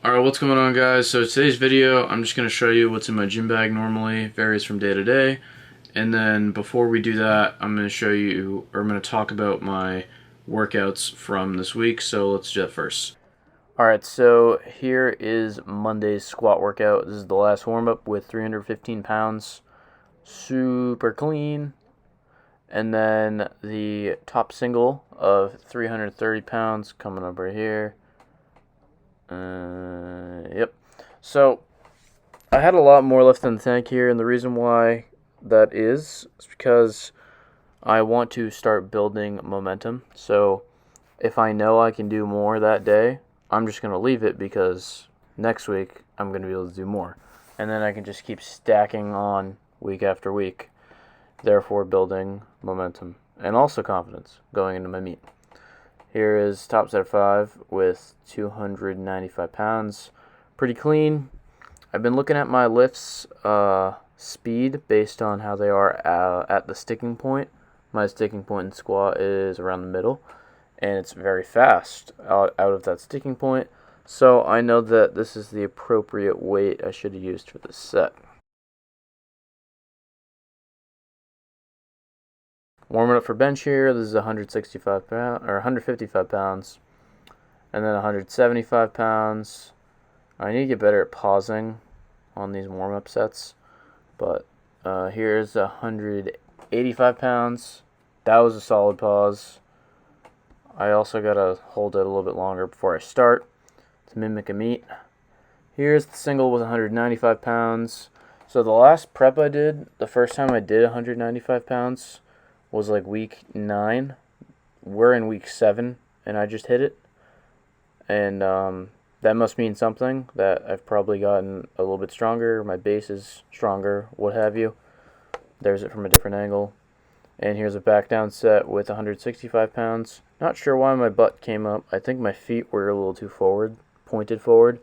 Alright, what's going on, guys? So today's video, I'm just going to show you what's in my gym bag normally, varies from day to day. And then before we do that, I'm going to show you, or I'm going to talk about my workouts from this week. So let's do that first. Alright, so here is Monday's squat workout. This is the last warm-up with 315 pounds. Super clean. And then the top single of 330 pounds coming up right here. Yep. So I had a lot more left in the tank here, and the reason why that is because I want to start building momentum. So if I know I can do more that day, I'm just going to leave it because next week I'm going to be able to do more. And then I can just keep stacking on week after week, therefore building momentum and also confidence going into my meet. Here is top set of 5 with 295 pounds. Pretty clean. I've been looking at my lifts speed based on how they are at the sticking point. My sticking point in squat is around the middle, and it's very fast out of that sticking point. So I know that this is the appropriate weight I should have used for this set. Warming up for bench here, this is 165 pounds, or 155 pounds, and then 175 pounds. I need to get better at pausing on these warm-up sets, but here's 185 pounds. That was a solid pause. I also gotta hold it a little bit longer before I start to mimic a meet. Here's the single with 195 pounds. So the last prep I did, the first time I did 195 pounds, was like week 9. We're in week 7, and I just hit it. And that must mean something, that I've probably gotten a little bit stronger, my base is stronger, what have you. There's it from a different angle. And here's a back down set with 165 pounds. Not sure why my butt came up. I think my feet were a little too pointed forward,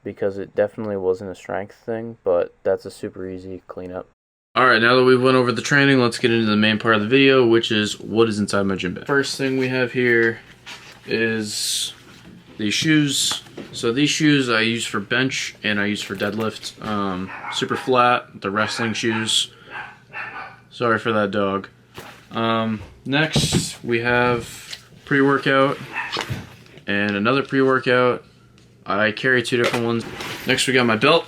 because it definitely wasn't a strength thing, but that's a super easy cleanup. Alright, now that we've went over the training, let's get into the main part of the video, which is what is inside my gym bag. First thing we have here is these shoes. So these shoes I use for bench and I use for deadlift. Super flat, the wrestling shoes. Sorry for that dog. Next we have pre-workout and another pre-workout. I carry 2 different ones. Next we got my belt.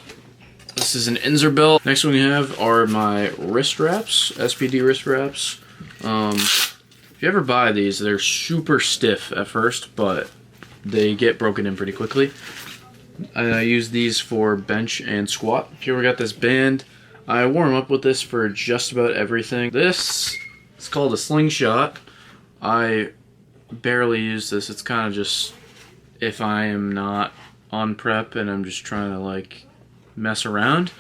This is an Inzer belt. Next one we have are my wrist wraps, SPD wrist wraps. If you ever buy these, they're super stiff at first, but they get broken in pretty quickly. I use these for bench and squat. Here we got this band. I warm up with this for just about everything. This is called a slingshot. I barely use this. It's kind of just if I am not on prep and I'm just trying to like mess around.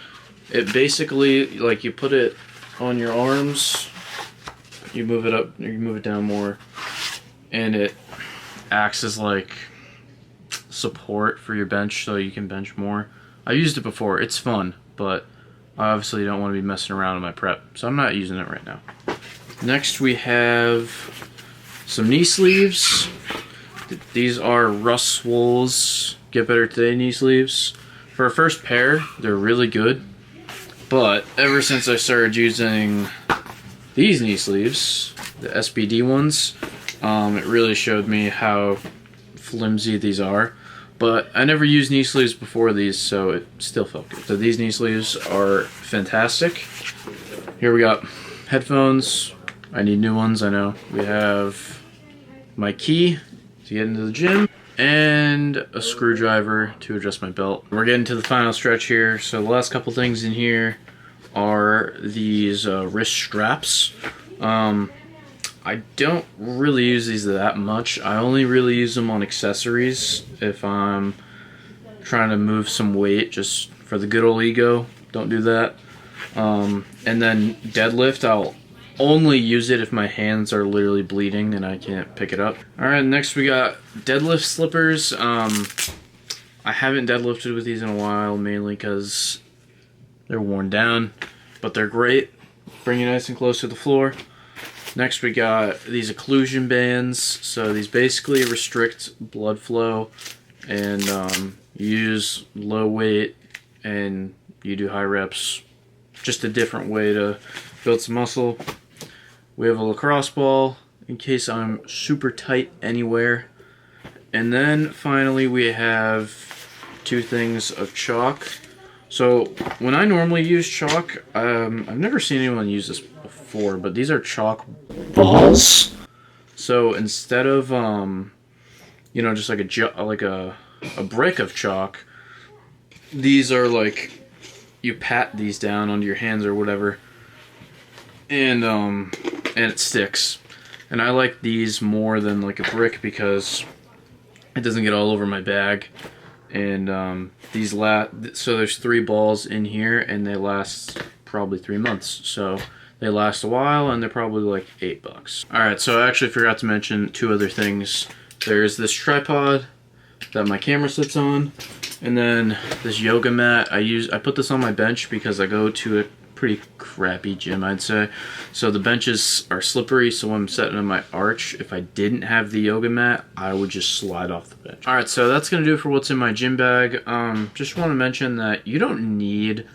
It basically, like, you put it on your arms, you move it up, you move it down more, and it acts as like support for your bench so you can bench more. I used it before. It's fun, but I obviously don't want to be messing around in my prep, so I'm not using it right now. Next we have some knee sleeves. These are Russ Swole's Get Better Today knee sleeves. For a first pair, they're really good, but ever since I started using these knee sleeves, the SPD ones, it really showed me how flimsy these are. But I never used knee sleeves before these, so it still felt good. So these knee sleeves are fantastic. Here we got headphones. I need new ones, I know. We have my key to get into the gym, and a screwdriver to adjust my belt. We're getting to the final stretch here, so the last couple things in here are these wrist straps. I don't really use these that much. I only really use them on accessories if I'm trying to move some weight just for the good old ego. Don't do that. And then deadlift, I'll only use it if my hands are literally bleeding and I can't pick it up. Alright, next we got deadlift slippers. I haven't deadlifted with these in a while, mainly because they're worn down, but they're great. Bring you nice and close to the floor. Next we got these occlusion bands. So these basically restrict blood flow and you use low weight and you do high reps. Just a different way to build some muscle. We have a lacrosse ball in case I'm super tight anywhere. And then finally we have 2 things of chalk. So when I normally use chalk, I've never seen anyone use this before, but these are chalk balls. So instead of you know, just like a brick of chalk, these are like, you pat these down onto your hands or whatever, and it sticks. And I like these more than like a brick because it doesn't get all over my bag. And these so there's 3 balls in here, and they last probably 3 months. So they last a while, and they're probably like $8. All right, so I actually forgot to mention 2 other things. There's this tripod that my camera sits on, and then this yoga mat. I put this on my bench because I go to a pretty crappy gym, I'd say. So the benches are slippery, so when I'm sitting on my arch, if I didn't have the yoga mat, I would just slide off the bench. Alright, so that's going to do it for what's in my gym bag. Just want to mention that you don't need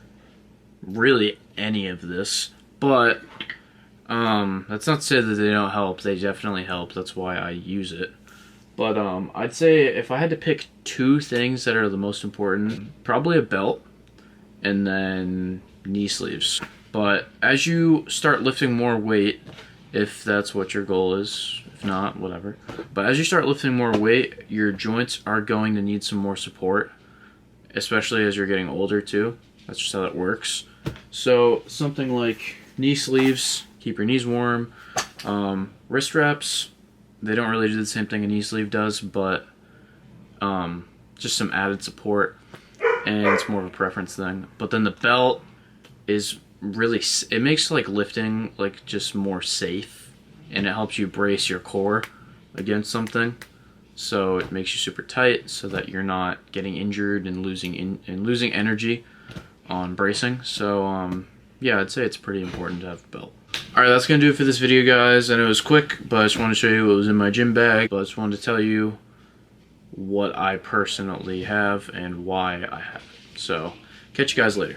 really any of this, but that's not to say that they don't help. They definitely help. That's why I use it. But I'd say if I had to pick 2 things that are the most important, probably a belt and then knee sleeves. But as you start lifting more weight, if that's what your goal is, if not, whatever. But as you start lifting more weight, your joints are going to need some more support, especially as you're getting older too. That's just how that works. So something like knee sleeves, keep your knees warm. Wrist wraps, they don't really do the same thing a knee sleeve does, but just some added support, and it's more of a preference thing. But then the belt is really, it makes like lifting like just more safe, and it helps you brace your core against something. So it makes you super tight so that you're not getting injured and losing energy on bracing. So yeah, I'd say it's pretty important to have a belt. Alright, that's going to do it for this video, guys. I know it was quick, but I just wanted to show you what was in my gym bag. But I just wanted to tell you what I personally have and why I have it. So, catch you guys later.